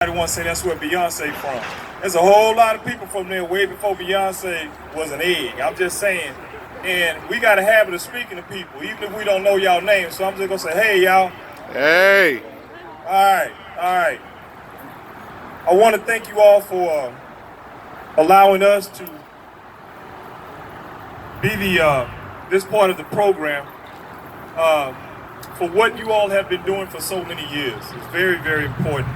Want to say that's where Beyonce from. There's a whole lot of people from there way before Beyonce was an egg. I'm just saying. And we got a habit of speaking to people, even if we don't know y'all names. So I'm just going to say, hey, y'all. Hey. All right. I want to thank you all for allowing us to be this part of the program for what you all have been doing for so many years. It's very, very important.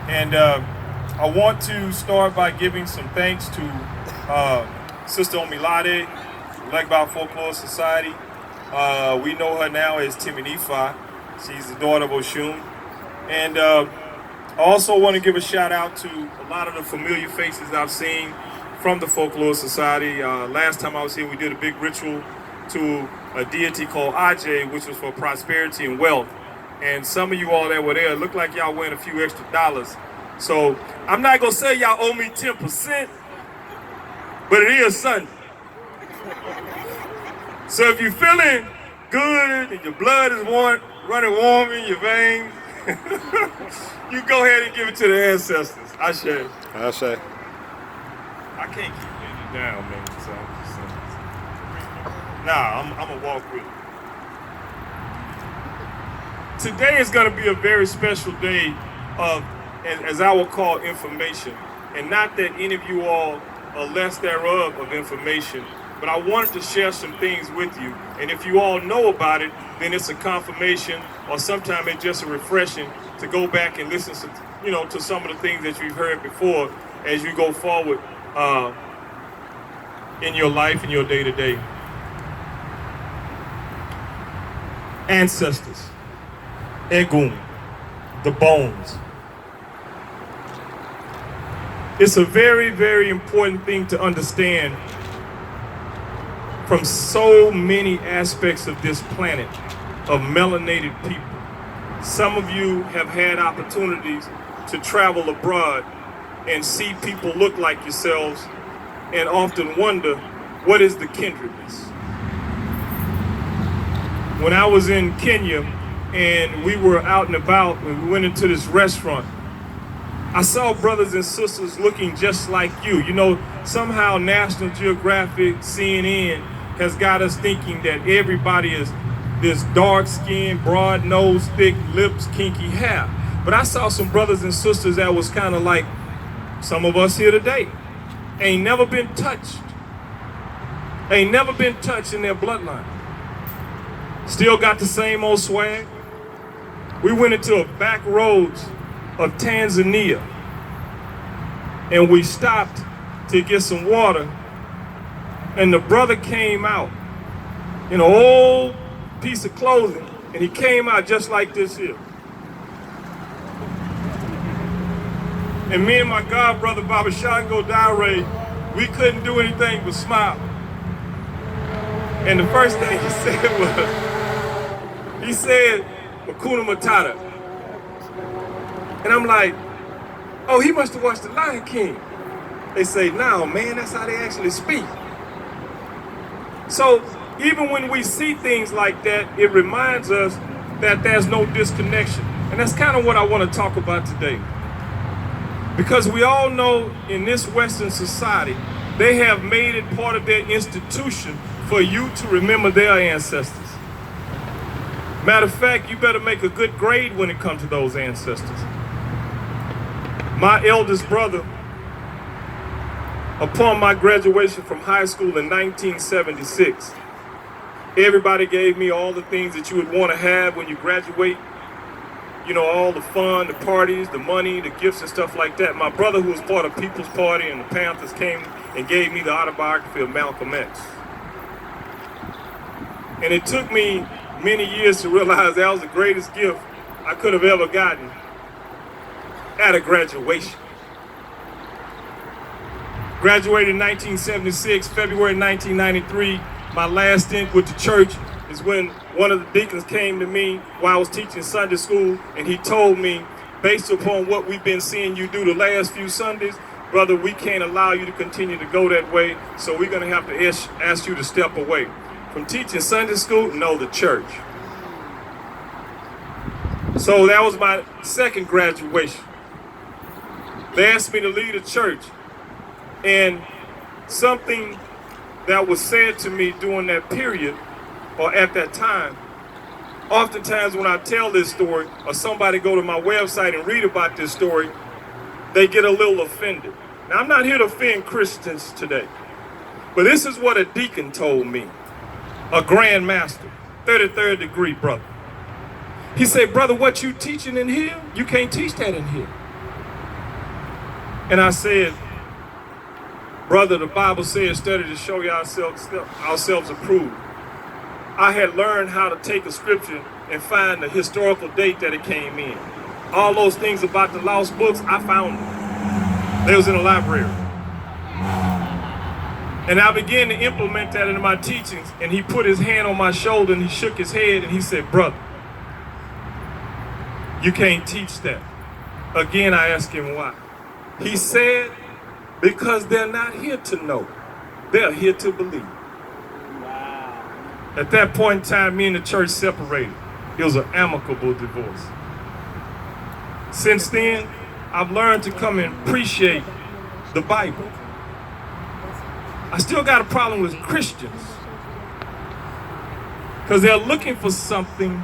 And I want to start by giving some thanks to Sister Omilade, Legba Folklore Society. We know her now as Timinifa. She's the daughter of Oshun. And I also want to give a shout out to a lot of the familiar faces I've seen from the Folklore Society. Last time I was here, we did a big ritual to a deity called Ajay, which was for prosperity and wealth. And some of you all that were there, looked like y'all win a few extra dollars. So I'm not gonna say y'all owe me 10%, but it is Sunday. So if you're feeling good and your blood is running warm in your veins, you go ahead and give it to the ancestors. I say. I can't keep it down, man. So I'm gonna walk with it. Today is going to be a very special day of, as I will call, information. And not that any of you all are less thereof of information, but I wanted to share some things with you. And if you all know about it, then it's a confirmation, or sometimes it's just a refreshing to go back and listen to, to some of the things that you've heard before as you go forward in your life, in your day-to-day. Ancestors. Egun, the bones. It's a very, very important thing to understand from so many aspects of this planet of melanated people. Some of you have had opportunities to travel abroad and see people look like yourselves and often wonder, what is the kindredness? When I was in Kenya, and we were out and about, and we went into this restaurant, I saw brothers and sisters looking just like you. Somehow National Geographic, CNN has got us thinking that everybody is this dark skin, broad nose, thick lips, kinky hair. But I saw some brothers and sisters that was kind of like some of us here today. Ain't never been touched in their bloodline. Still got the same old swag. We went into a back roads of Tanzania and we stopped to get some water, and the brother came out in an old piece of clothing, and he came out just like this here. And me and my god brother Baba Shango Dare, we couldn't do anything but smile. And the first thing he said, Hakuna Matata. And I'm like, oh, he must have watched The Lion King. They say, no, man, that's how they actually speak. So even when we see things like that, it reminds us that there's no disconnection. And that's kind of what I want to talk about today. Because we all know in this Western society, they have made it part of their institution for you to remember their ancestors. Matter of fact, you better make a good grade when it comes to those ancestors. My eldest brother, upon my graduation from high school in 1976, everybody gave me all the things that you would want to have when you graduate. All the fun, the parties, the money, the gifts and stuff like that. My brother, who was part of People's Party and the Panthers, came and gave me the autobiography of Malcolm X. And it took me many years to realize that was the greatest gift I could have ever gotten at a graduation. Graduated in 1976, February 1993. My last stint with the church is when one of the deacons came to me while I was teaching Sunday school, and he told me, based upon what we've been seeing you do the last few Sundays, brother, we can't allow you to continue to go that way, so we're gonna have to ask you to step away. From teaching Sunday school, no, the church. So that was my second graduation. They asked me to lead a church, and something that was said to me during that period or at that time, oftentimes when I tell this story or somebody go to my website and read about this story, they get a little offended. Now, I'm not here to offend Christians today, but this is what a deacon told me, a grand master, 33rd degree brother. He said, brother, what you teaching in here, you can't teach that in here. And I said, brother, the Bible says, study to show ourselves approved. I had learned how to take a scripture and find the historical date that it came in. All those things about the lost books, I found them. They was in the library. And I began to implement that into my teachings, and he put his hand on my shoulder and he shook his head and he said, brother, you can't teach that. Again, I asked him why. He said, because they're not here to know. They're here to believe. Wow. At that point in time, me and the church separated. It was an amicable divorce. Since then, I've learned to come and appreciate the Bible. I still got a problem with Christians because they're looking for something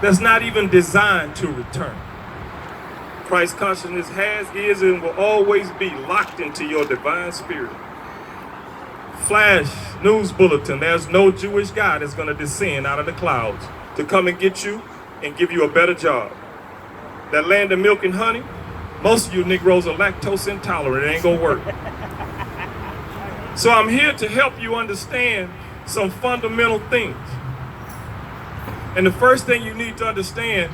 that's not even designed to return. Christ consciousness has, is, and will always be locked into your divine spirit. Flash news bulletin, there's no Jewish guy that's going to descend out of the clouds to come and get you and give you a better job. That land of milk and honey, most of you Negroes are lactose intolerant. It ain't going to work. So I'm here to help you understand some fundamental things. And the first thing you need to understand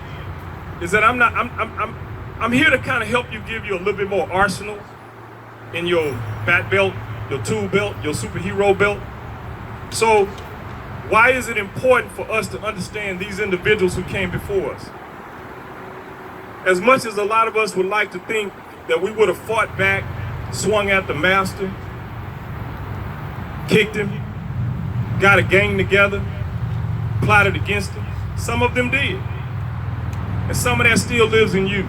is that I'm here to kind of help you, give you a little bit more arsenal in your bat belt, your tool belt, your superhero belt. So why is it important for us to understand these individuals who came before us? As much as a lot of us would like to think that we would have fought back, swung at the master, kicked him, got a gang together, plotted against him, some of them did. And some of that still lives in you.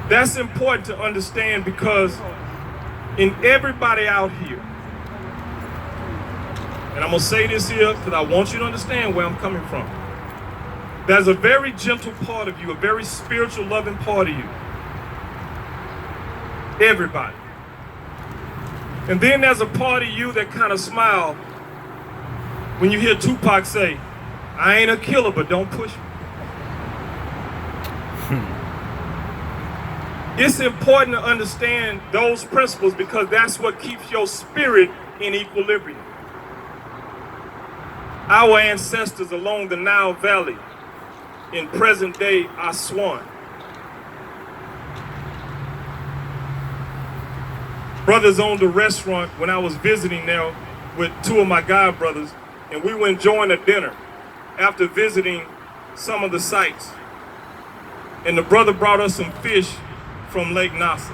That's important to understand because in everybody out here, and I'm going to say this here because I want you to understand where I'm coming from. There's a very gentle part of you, a very spiritual, loving part of you. Everybody. And then there's a part of you that kind of smile when you hear Tupac say, I ain't a killer, but don't push me. It's important to understand those principles because that's what keeps your spirit in equilibrium. Our ancestors along the Nile Valley, in present day Aswan, brothers owned a restaurant when I was visiting there with two of my god brothers, and we were enjoying a dinner after visiting some of the sites. And the brother brought us some fish from Lake Nasser.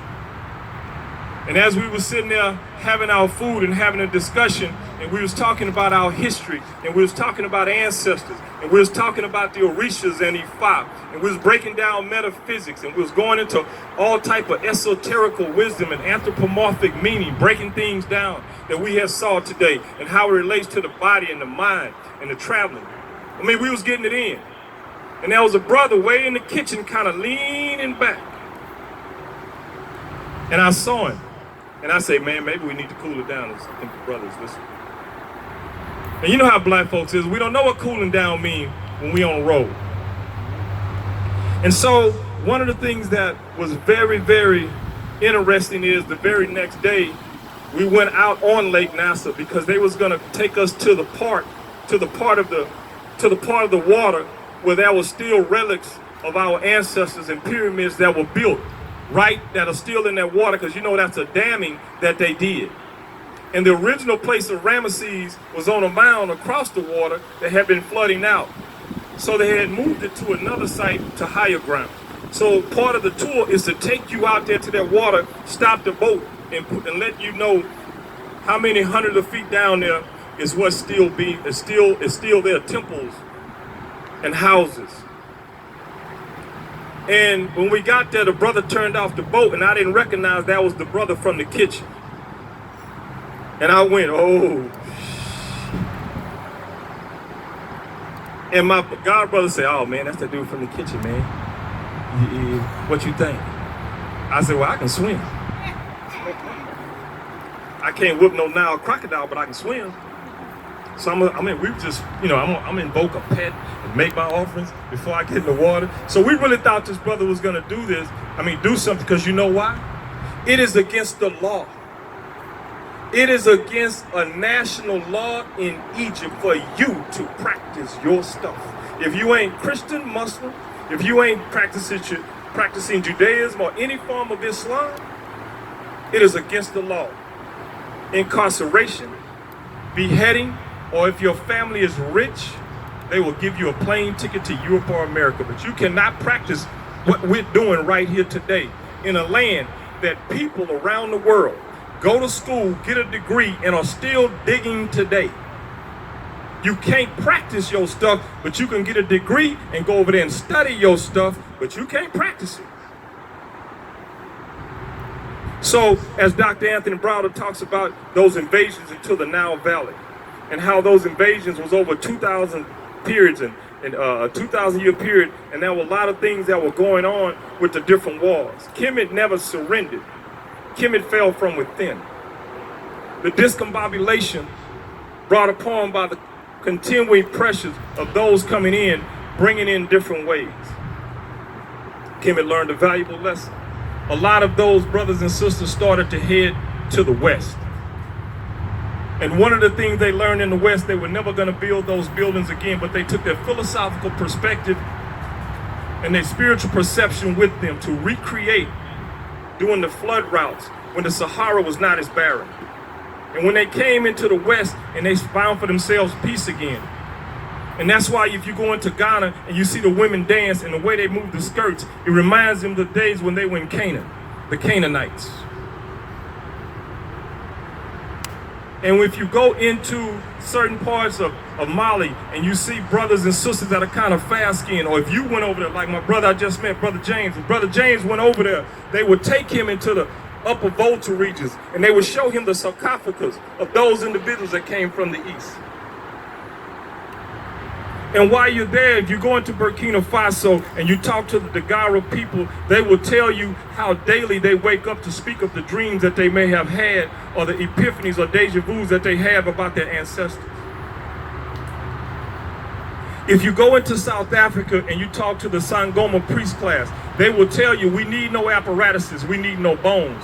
And as we were sitting there having our food and having a discussion, and we was talking about our history, and we was talking about ancestors, and we was talking about the Orishas and Ifa, and we was breaking down metaphysics, and we was going into all type of esoterical wisdom and anthropomorphic meaning, breaking things down that we have saw today, and how it relates to the body and the mind and the traveling. I mean, we was getting it in. And there was a brother way in the kitchen kind of leaning back. And I saw him. And I say, man, maybe we need to cool it down. I think the brothers listen. And you know how black folks is. We don't know what cooling down means when we on the road. And so one of the things that was very, very interesting is the very next day, we went out on Lake Nasser because they was going to take us to the part of the water where there was still relics of our ancestors and pyramids that were built, right, that are still in that water, because you know that's a damming that they did. And the original place of Ramesses was on a mound across the water that had been flooding out. So they had moved it to another site to higher ground. So part of the tour is to take you out there to that water, stop the boat, and let you know how many hundreds of feet down there is what's still there, temples and houses. And when we got there, the brother turned off the boat, and I didn't recognize that was the brother from the kitchen. And I went, oh. And my god brother said, oh man, that's the dude from the kitchen, man. What you think? I said, well, I can swim. I can't whip no Nile crocodile, but I can swim. So we just, I'm invoke a pet and make my offerings before I get in the water. So we really thought this brother was gonna do this. Do something, because you know why? It is against the law. It is against a national law in Egypt for you to practice your stuff. If you ain't Christian, Muslim, if you ain't practicing Judaism or any form of Islam, it is against the law. Incarceration, beheading, or if your family is rich, they will give you a plane ticket to Europe or America. But you cannot practice what we're doing right here today in a land that people around the world go to school, get a degree, and are still digging today. You can't practice your stuff, but you can get a degree and go over there and study your stuff, but you can't practice it. So, as Dr. Anthony Browder talks about those invasions into the Nile Valley, and how those invasions was over 2,000 periods and a 2,000-year period, and there were a lot of things that were going on with the different wars. Kemet never surrendered. Kemet fell from within. The discombobulation brought upon by the continuing pressures of those coming in, bringing in different ways. Kemet learned a valuable lesson. A lot of those brothers and sisters started to head to the West. And one of the things they learned in the West, they were never going to build those buildings again, but they took their philosophical perspective and their spiritual perception with them to recreate during the flood routes when the Sahara was not as barren. And when they came into the West and they found for themselves peace again. And that's why if you go into Ghana and you see the women dance and the way they move the skirts, it reminds them of the days when they were in Canaan, the Canaanites. And if you go into certain parts of Mali and you see brothers and sisters that are kind of fast-skinned, or if you went over there, like my brother I just met, Brother James, and Brother James went over there, they would take him into the upper Volta regions and they would show him the sarcophagus of those individuals that came from the east. And while you're there, if you go into Burkina Faso and you talk to the Dagara people, they will tell you how daily they wake up to speak of the dreams that they may have had, or the epiphanies or deja vus that they have about their ancestors. If you go into South Africa and you talk to the Sangoma priest class, they will tell you we need no apparatuses, we need no bones.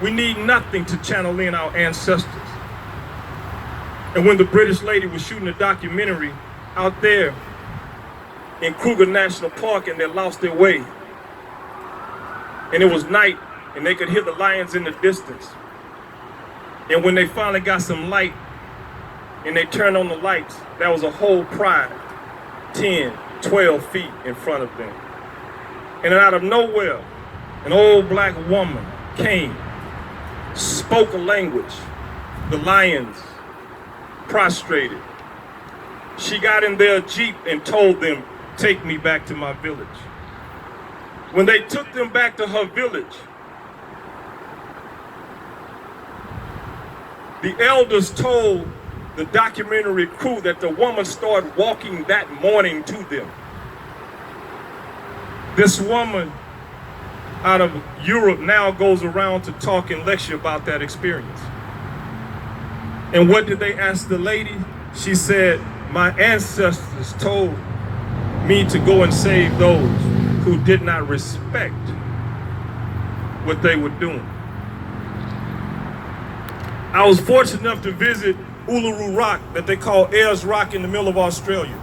We need nothing to channel in our ancestors. And when the British lady was shooting a documentary out there in Kruger National Park and they lost their way, and it was night and they could hear the lions in the distance, and when they finally got some light and they turned on the lights, there was a whole pride 10, 12 feet in front of them. And out of nowhere, an old black woman came, spoke a language. The lions prostrated. She got in their Jeep and told them, take me back to my village. When they took them back to her village, the elders told the documentary crew that the woman started walking that morning to them. This woman out of Europe now goes around to talk and lecture about that experience. And what did they ask the lady? She said, my ancestors told me to go and save those who did not respect what they were doing. I was fortunate enough to visit Uluru Rock, that they call Ayers Rock, in the middle of Australia,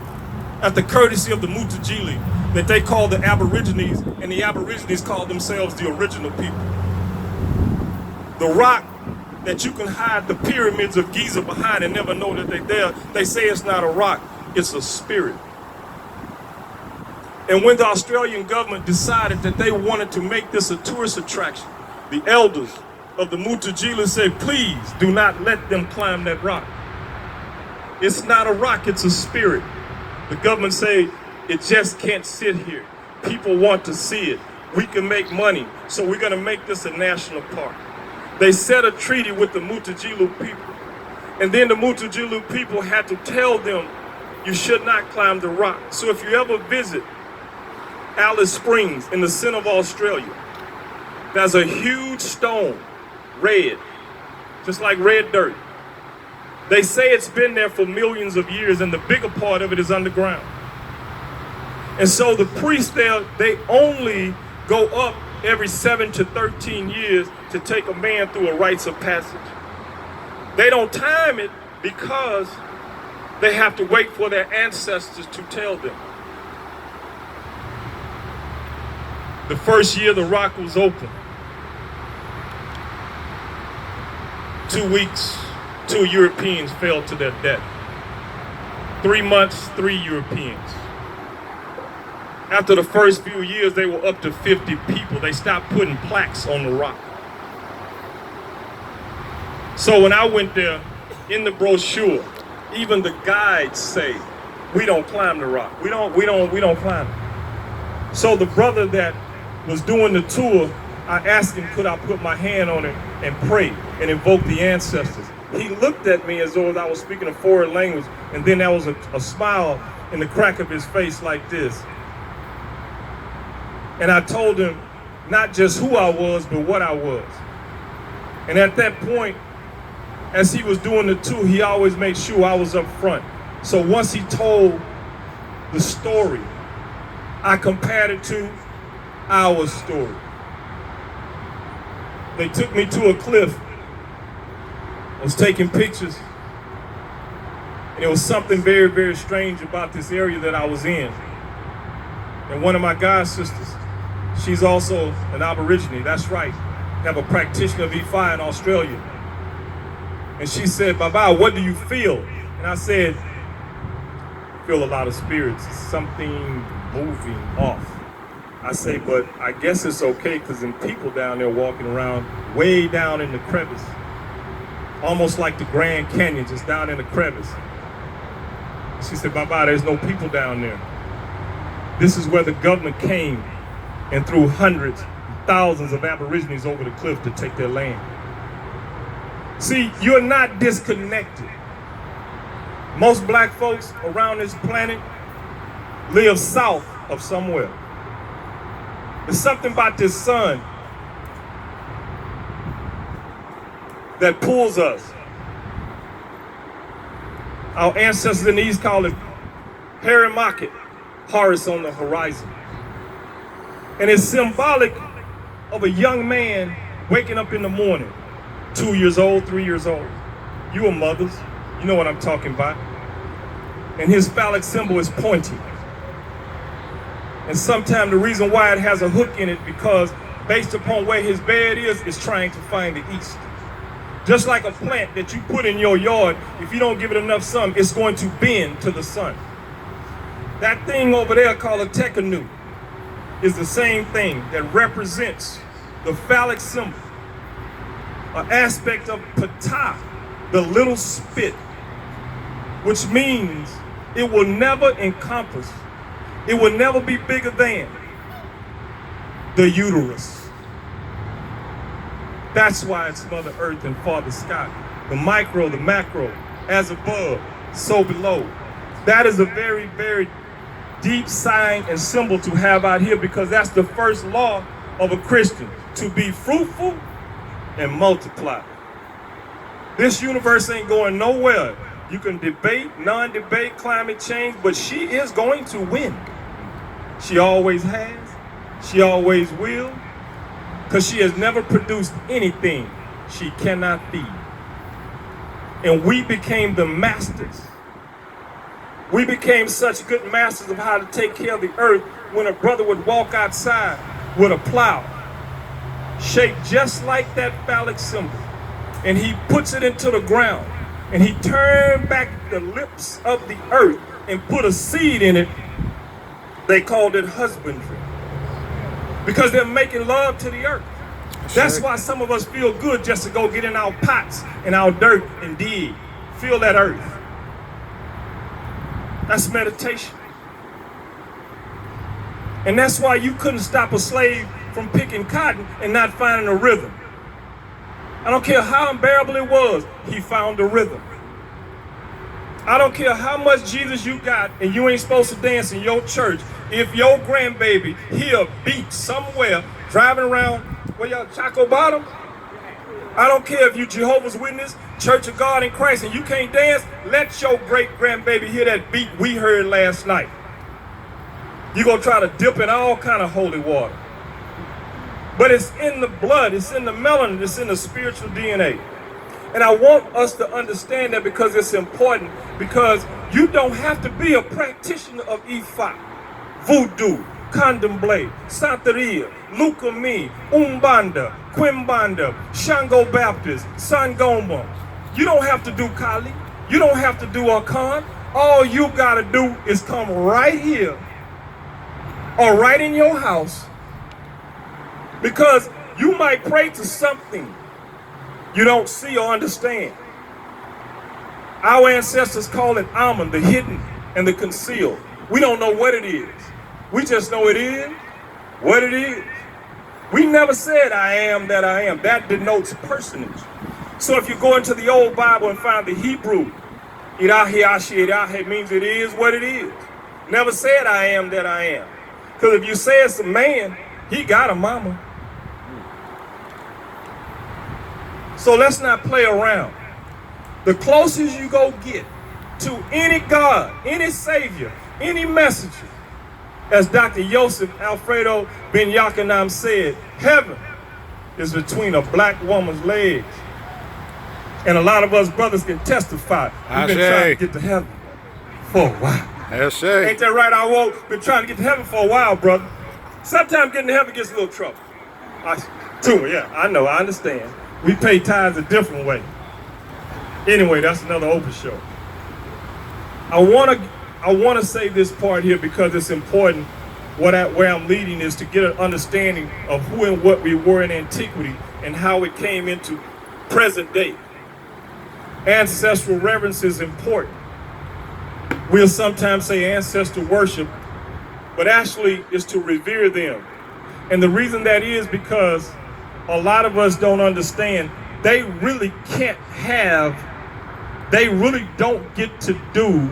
at the courtesy of the Mutajili, that they call the Aborigines, and the Aborigines call themselves the original people. The rock that you can hide the pyramids of Giza behind and never know that they're there, they say it's not a rock, it's a spirit. And when the Australian government decided that they wanted to make this a tourist attraction, the elders of the Mutajila said, please do not let them climb that rock. It's not a rock, it's a spirit. The government say it just can't sit here. People want to see it. We can make money, so we're going to make this a national park. They set a treaty with the Mutajilu people. And then the Mutajilu people had to tell them, you should not climb the rock. So if you ever visit Alice Springs in the center of Australia, there's a huge stone, red, just like red dirt. They say it's been there for millions of years, and the bigger part of it is underground. And so the priests there, they only go up every 7 to 13 years to take a man through a rites of passage. They don't time it because they have to wait for their ancestors to tell them. The first year the rock was open, 2 weeks, 2 Europeans fell to their death. 3 months, 3 Europeans. After the first few years, they were up to 50 people. They stopped putting plaques on the rock. So when I went there, in the brochure, even the guides say, we don't climb the rock. We don't climb it. So the brother that was doing the tour, I asked him, could I put my hand on it and pray and invoke the ancestors? He looked at me as though I was speaking a foreign language, and then there was a smile in the crack of his face like this. And I told him not just who I was, but what I was. And at that point, as he was doing the tour, he always made sure I was up front. So once he told the story, I compared it to our story. They took me to a cliff. I was taking pictures. And there was something very, very strange about this area that I was in. And one of my god sisters, she's also an Aborigine, that's right. Have a practitioner of Ifa in Australia. And she said, Baba, what do you feel? And I said, I feel a lot of spirits, something moving off. I say, but I guess it's okay because there's people down there walking around way down in the crevice. Almost like the Grand Canyon, just down in the crevice. She said, Baba, there's no people down there. This is where the government came and threw hundreds, thousands of Aborigines over the cliff to take their land. See, you're not disconnected. Most black folks around this planet live south of somewhere. There's something about this sun that pulls us. Our ancestors in the East call it Harry Market, Horus on the horizon. And it's symbolic of a young man waking up in the morning, 2 years old, 3 years old. You are mothers, you know what I'm talking about. And his phallic symbol is pointing. And sometimes the reason why it has a hook in it because based upon where his bed is, it's trying to find the east. Just like a plant that you put in your yard, if you don't give it enough sun, it's going to bend to the sun. That thing over there called a tekanu is the same thing that represents the phallic symbol, an aspect of pata, the little spit, which means it will never encompass, it will never be bigger than the uterus. That's why it's Mother Earth and Father Sky. The micro, the macro, as above, so below. That is a very, very deep sign and symbol to have out here because that's the first law of a Christian, to be fruitful and multiply. This universe ain't going nowhere. You can debate, non-debate climate change, but she is going to win. She always has, she always will, because she has never produced anything she cannot feed. And we became the masters. We became such good masters of how to take care of the earth when a brother would walk outside with a plow, shaped just like that phallic symbol, and he puts it into the ground, and he turned back the lips of the earth and put a seed in it. They called it husbandry. Because they're making love to the earth. That's why some of us feel good just to go get in our pots and our dirt and dig. Feel that earth. That's meditation. And that's why you couldn't stop a slave from picking cotton and not finding a rhythm. I don't care how unbearable it was, he found a rhythm. I don't care how much Jesus you got and you ain't supposed to dance in your church. If your grandbaby hear a beat somewhere driving around, where y'all, Chaco Bottom? I don't care if you Jehovah's Witness, Church of God in Christ, and you can't dance, let your great-grandbaby hear that beat we heard last night. You're going to try to dip in all kind of holy water. But it's in the blood, it's in the melanin, it's in the spiritual DNA. And I want us to understand that because it's important, because you don't have to be a practitioner of Ifa, Voodoo, Candomblé, Santeria, Lukumi, Umbanda, Quimbanda, Shango Baptist, Sangoma. You don't have to do Kali. You don't have to do Akan. All you got to do is come right here or right in your house, because you might pray to something you don't see or understand. Our ancestors call it Amun, the hidden and the concealed. We don't know what it is. We just know it is what it is. We never said I am that I am. That denotes personage. So if you go into the old Bible and find the Hebrew, Irahi Ashi Irahi means it is what it is. Never said I am that I am. Because if you say it's a man, he got a mama. So let's not play around. The closest you go get to any God, any Savior, any messenger, as Dr. Yosef Alfredo Ben Yakanam said, heaven is between a black woman's legs. And a lot of us brothers can testify. We've been trying to get to heaven for a while. Ain't that right? I've been trying to get to heaven for a while, brother. Sometimes getting to heaven gets a little trouble. I know, I understand. We pay tithes a different way. Anyway, that's another open show. I want to say this part here because it's important. Where I'm leading is to get an understanding of who and what we were in antiquity and how it came into present day. Ancestral reverence is important. We'll sometimes say ancestor worship, but actually it's to revere them. And the reason that is because a lot of us don't understand, they really don't get to do,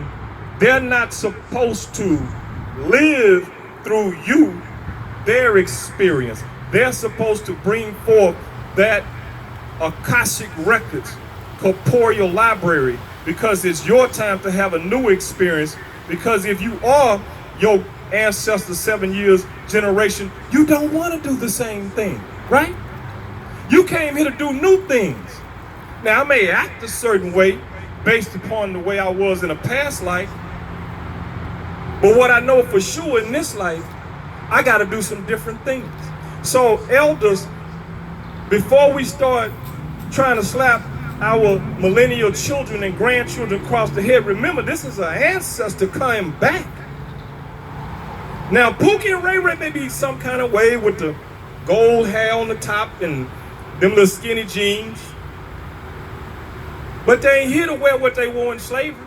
they're not supposed to live through you, their experience. They're supposed to bring forth that Akashic records, corporeal library, because it's your time to have a new experience. Because if you are your ancestor's 7 years generation, you don't want to do the same thing, right? You came here to do new things. Now, I may act a certain way based upon the way I was in a past life, but what I know for sure in this life, I got to do some different things. So, elders, before we start trying to slap our millennial children and grandchildren across the head, remember, this is an ancestor coming back. Now, Pookie and Ray Ray may be some kind of way with the gold hair on the top and them little skinny jeans, but they ain't here to wear what they wore in slavery.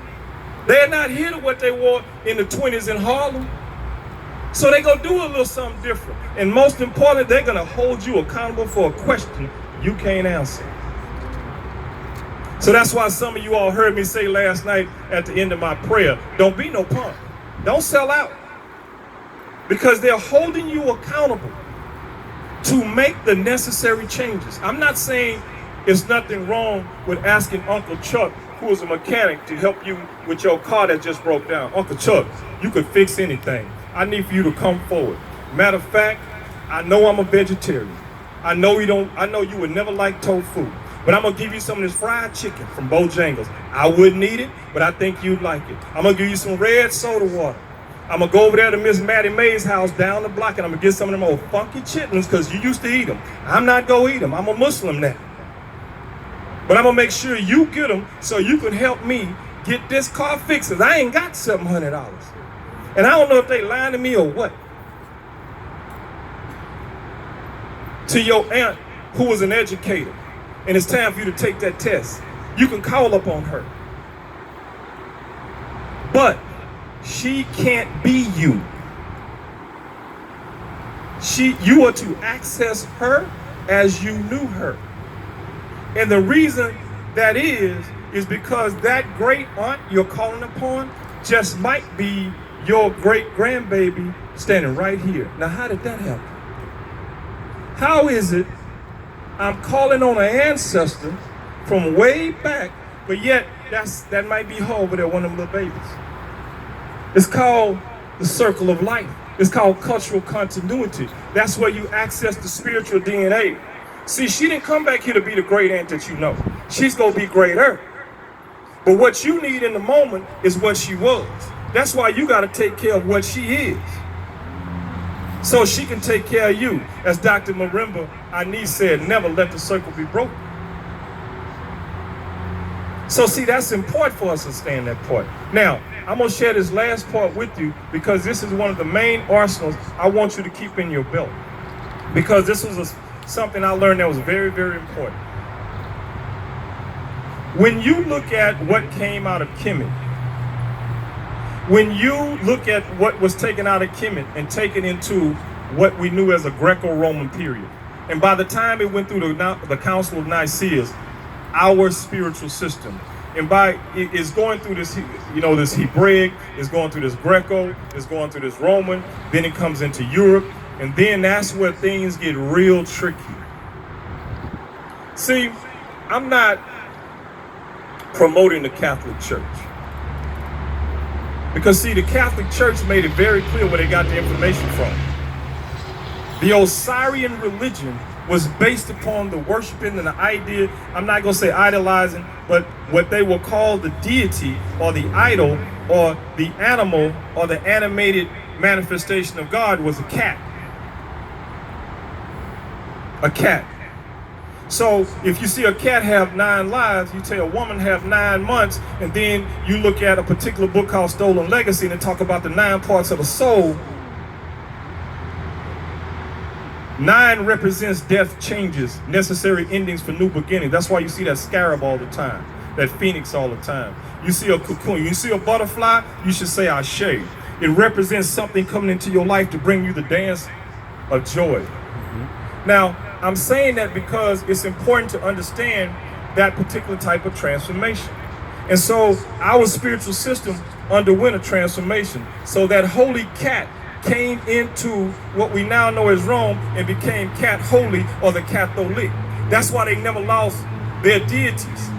They're not here to what they wore in the 20s in Harlem. So they're going to do a little something different. And most importantly, they're going to hold you accountable for a question you can't answer. So that's why some of you all heard me say last night at the end of my prayer, don't be no punk. Don't sell out. Because they're holding you accountable to make the necessary changes. I'm not saying there's nothing wrong with asking Uncle Chuck, who is a mechanic, to help you with your car that just broke down. Uncle Chuck, you could fix anything. I need for you to come forward. Matter of fact, I know I'm a vegetarian. I know you would never like tofu, but I'm gonna give you some of this fried chicken from Bojangles. I wouldn't eat it, but I think you'd like it. I'm gonna give you some red soda water. I'm gonna go over there to Miss Maddie Mae's house down the block and I'm gonna get some of them old funky chitlins because you used to eat them. I'm not gonna eat them. I'm a Muslim now. But I'm gonna make sure you get them so you can help me get this car fixed. I ain't got $700. And I don't know if they lying to me or what. To your aunt who was an educator, and it's time for you to take that test. You can call up on her. But she can't be you. You are to access her as you knew her. And the reason that is because that great aunt you're calling upon just might be your great grandbaby standing right here. Now, how did that happen? How is it I'm calling on an ancestor from way back, but yet that might be her over there, one of them little babies? It's called the circle of life. It's called cultural continuity. That's where you access the spiritual DNA. See, she didn't come back here to be the great aunt that you know. She's going to be greater. But what you need in the moment is what she was. That's why you got to take care of what she is, so she can take care of you. As Dr. Marimba, our niece, said, never let the circle be broken. So see, that's important for us to stand that part. Now, I'm going to share this last part with you because this is one of the main arsenals I want you to keep in your belt. Because this was something I learned that was very, very important. When you look at what came out of Kemet, when you look at what was taken out of Kemet and taken into what we knew as a Greco-Roman period, and by the time it went through the Council of Nicaea, our spiritual system, and it's going through this, this Hebraic, it's going through this Greco, it's going through this Roman, then it comes into Europe, and then that's where things get real tricky. See, I'm not promoting the Catholic Church. Because see, the Catholic Church made it very clear where they got the information from. The Osirian religion was based upon the worshiping and the idea, I'm not going to say idolizing, but what they will call the deity or the idol or the animal or the animated manifestation of God was a cat. A cat. So if you see a cat have 9 lives, you say a woman have 9 months, and then you look at a particular book called Stolen Legacy and they talk about the 9 parts of the soul. 9 represents death, changes, necessary endings for new beginnings. That's why you see that scarab all the time, that phoenix all the time. You see a cocoon, you see a butterfly, you should say Ashe. It represents something coming into your life to bring you the dance of joy. Now, I'm saying that because it's important to understand that particular type of transformation. And so our spiritual system underwent a transformation. So that holy cat came into what we now know as Rome and became cat holy, or the Catholic. That's why they never lost their deities.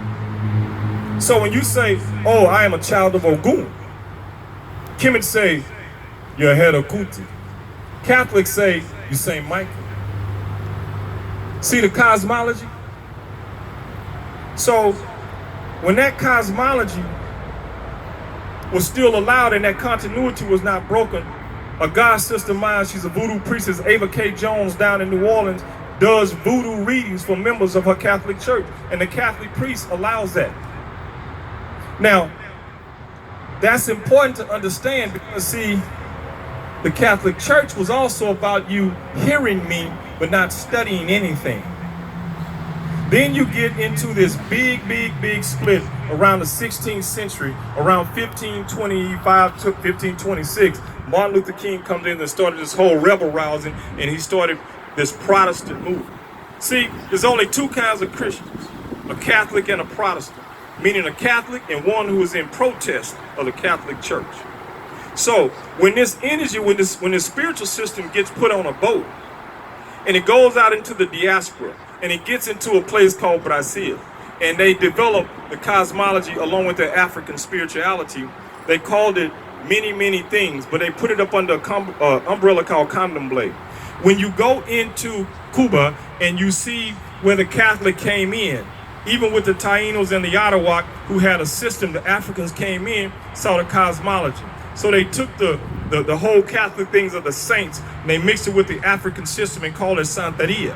So when you say, oh, I am a child of Ogun, Kemet say, you're head of Kuti. Catholics say, you Saint Michael. See the cosmology? So when that cosmology was still allowed and that continuity was not broken, a God sister of mine, she's a voodoo priestess, Ava K. Jones down in New Orleans, does voodoo readings for members of her Catholic church, and the Catholic priest allows that. Now, that's important to understand because, see, the Catholic Church was also about you hearing me but not studying anything. Then you get into this big split around the 16th century, around 1525 to 1526. Martin Luther King comes in and started this whole rebel rousing, and he started this Protestant movement. See, there's only 2 kinds of Christians, a Catholic and a Protestant, meaning a Catholic and one who is in protest of the Catholic Church. So when this energy, when this spiritual system gets put on a boat, and it goes out into the diaspora, and it gets into a place called Brazil, and they develop the cosmology along with their African spirituality. They called it many things, but they put it up under an umbrella called Candomblé. When you go into Cuba and you see where the Catholic came in, even with the Tainos and the Arawak who had a system, the Africans came in, saw the cosmology. So they took the whole Catholic things of the saints and they mixed it with the African system and called it Santeria.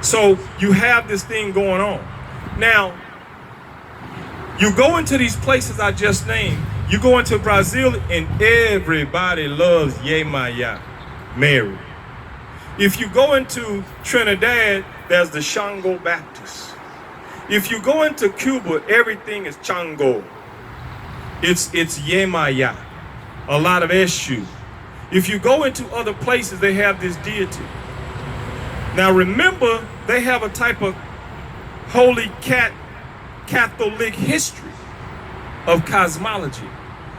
So you have this thing going on. Now, you go into these places I just named, you go into Brazil and everybody loves Yemaya, Mary. If you go into Trinidad, there's the Shango Baptist. If you go into Cuba, everything is Chango. It's Yemaya, a lot of Eshu. If you go into other places, they have this deity. Now remember, they have a type of holy Catholic history of cosmology.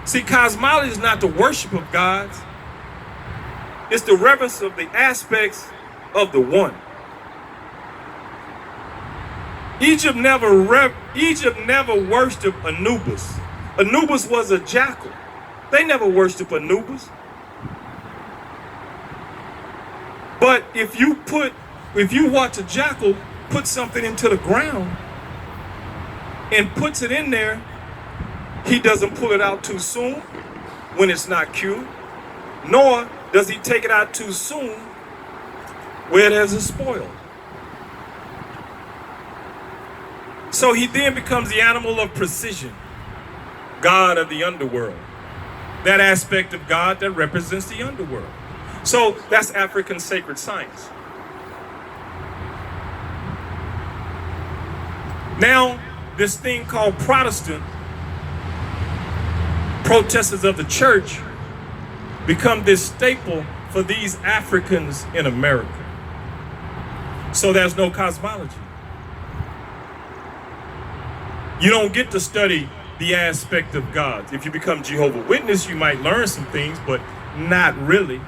See, cosmology is not the worship of gods. It's the reverence of the aspects of the one. Egypt never worshipped Anubis. Anubis was a jackal. They never worshipped Anubis. But if you watch a jackal put something into the ground and puts it in there, he doesn't pull it out too soon when it's not cured, nor does he take it out too soon where there's a spoil. So he then becomes the animal of precision, God of the underworld. That aspect of God that represents the underworld. So that's African sacred science. Now, this thing called Protestant, protesters of the church, become this staple for these Africans in America. So there's no cosmology. You don't get to study the aspect of God. If you become Jehovah's Witness, you might learn some things, but not really.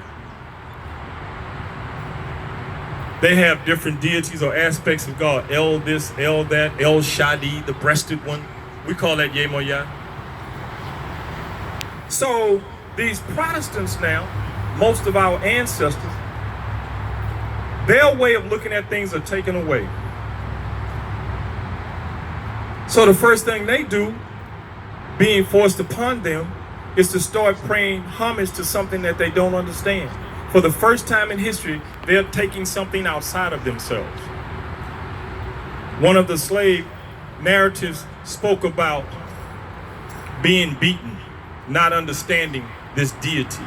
They have different deities or aspects of God. El this, El that, El Shadi, the breasted one. We call that Yemoyah. So these Protestants now, most of our ancestors, their way of looking at things are taken away. So the first thing they do, being forced upon them, is to start paying homage to something that they don't understand. For the first time in history, they're taking something outside of themselves. One of the slave narratives spoke about being beaten, not understanding this deity.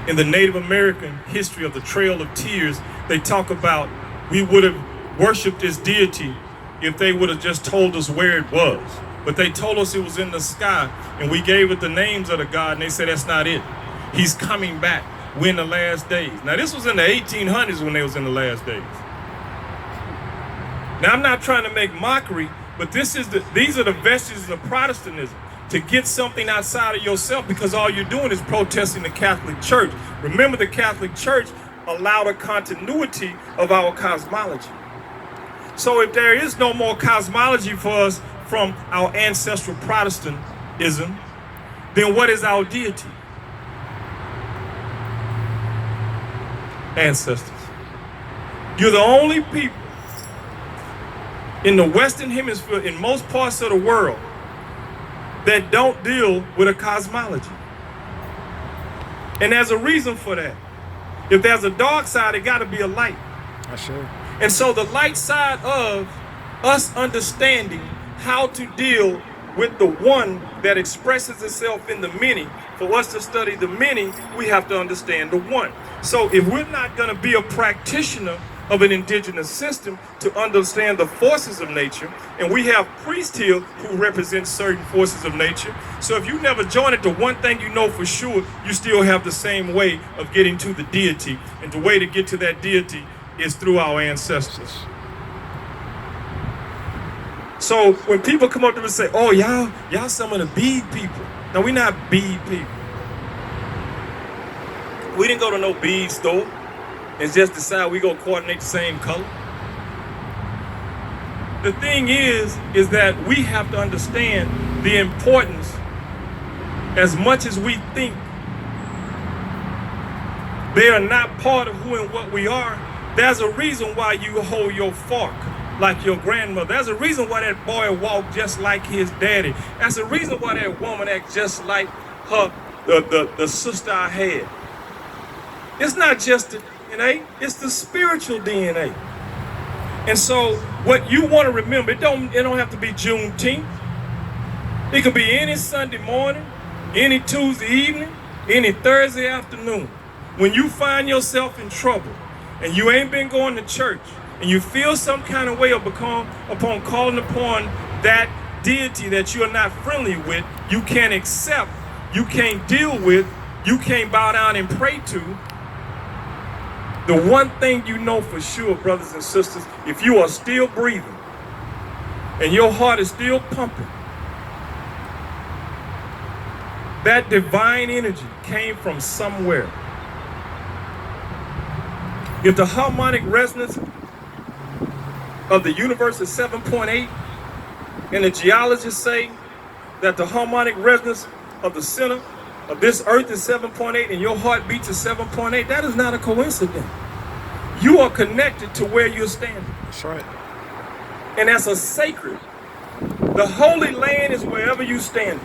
In the Native American history of the Trail of Tears, they talk about we would have worshiped this deity if they would have just told us where it was. But they told us it was in the sky, and we gave it the names of the god, and they said that's not it. He's coming back. We're in the last days. Now this was in the 1800s when they was in the last days. Now I'm not trying to make mockery, but these are the vestiges of Protestantism. To get something outside of yourself, because all you're doing is protesting the Catholic Church. Remember, the Catholic Church allowed a continuity of our cosmology. So if there is no more cosmology for us from our ancestral Protestantism, then what is our deity? Ancestors. You're the only people in the Western Hemisphere, in most parts of the world, that don't deal with a cosmology. And there's a reason for that. If there's a dark side, it got to be a light. Sure. And so the light side of us understanding how to deal with the one that expresses itself in the many, for us to study the many, we have to understand the one. So if we're not going to be a practitioner of an indigenous system to understand the forces of nature, and we have priests here who represent certain forces of nature. So if you never join it, the one thing you know for sure, you still have the same way of getting to the deity. And the way to get to that deity is through our ancestors. So when people come up to me and say, oh, y'all some of the bead people. No, we're not bead people. We didn't go to no bead store and just decide we gonna coordinate the same color. The thing is that we have to understand the importance, as much as we think they are not part of who and what we are. There's a reason why you hold your fork like your grandmother. There's a reason why that boy walked just like his daddy. That's the reason why that woman acts just like her, the sister I had. It's not just the DNA, it's the spiritual DNA. And so what you want to remember, it don't have to be Juneteenth. It could be any Sunday morning, any Tuesday evening, any Thursday afternoon. When you find yourself in trouble and you ain't been going to church and you feel some kind of way upon calling upon that deity that you are not friendly with, you can't accept, you can't deal with, you can't bow down and pray to, the one thing you know for sure, brothers and sisters, if you are still breathing and your heart is still pumping, that divine energy came from somewhere. If the harmonic resonance of the universe is 7.8, and the geologists say that the harmonic resonance of the center of this earth is 7.8 and your heart beats is 7.8, that is not a coincidence. You are connected to where you're standing. That's right. And that's a sacred. The Holy Land is wherever you stand.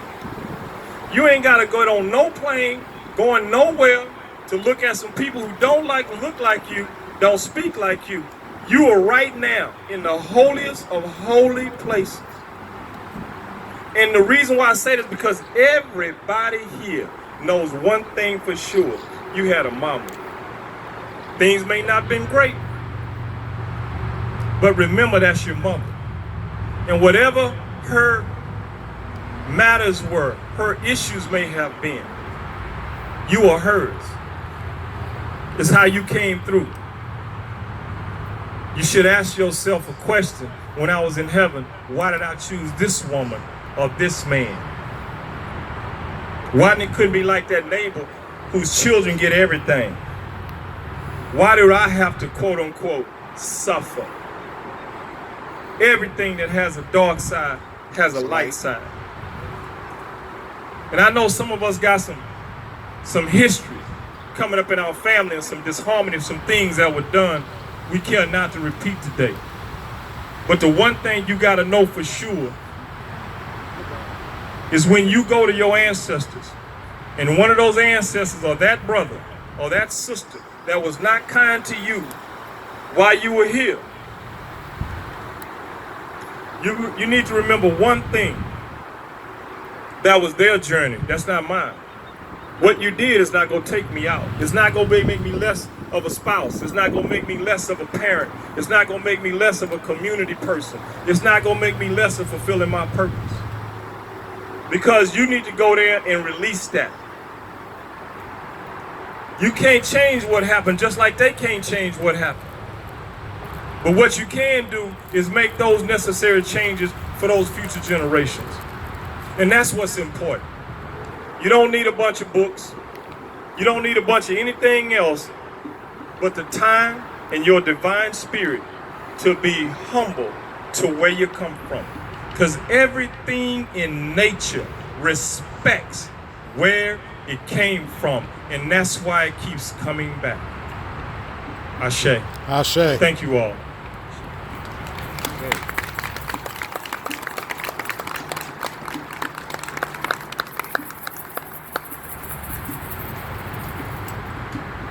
You ain't got to go on no plane, going nowhere to look at some people who don't look like you, don't speak like you. You are right now in the holiest of holy places. And the reason why I say this is because everybody here knows one thing for sure. You had a mama. Things may not have been great, but remember that's your mother. And whatever her matters were, her issues may have been, you are hers. It's how you came through. You should ask yourself a question. When I was in heaven, why did I choose this woman or this man? Why couldn't be like that neighbor whose children get everything? Why do I have to, quote unquote, suffer? Everything that has a dark side has a light side. And I know some of us got some history coming up in our family and some disharmony, some things that were done we care not to repeat today. But the one thing you got to know for sure is when you go to your ancestors, and one of those ancestors or that brother or that sister that was not kind to you while you were here, you need to remember one thing. That was their journey. That's not mine. What you did is not going to take me out. It's not going to make me less of a spouse. It's not going to make me less of a parent. It's not going to make me less of a community person. It's not going to make me less of fulfilling my purpose. Because you need to go there and release that. You can't change what happened, just like they can't change what happened. But what you can do is make those necessary changes for those future generations. And that's what's important. You don't need a bunch of books. You don't need a bunch of anything else but the time and your divine spirit to be humble to where you come from. Because everything in nature respects where it came from. And that's why it keeps coming back. Ashe. Ashe. Thank you all. Okay.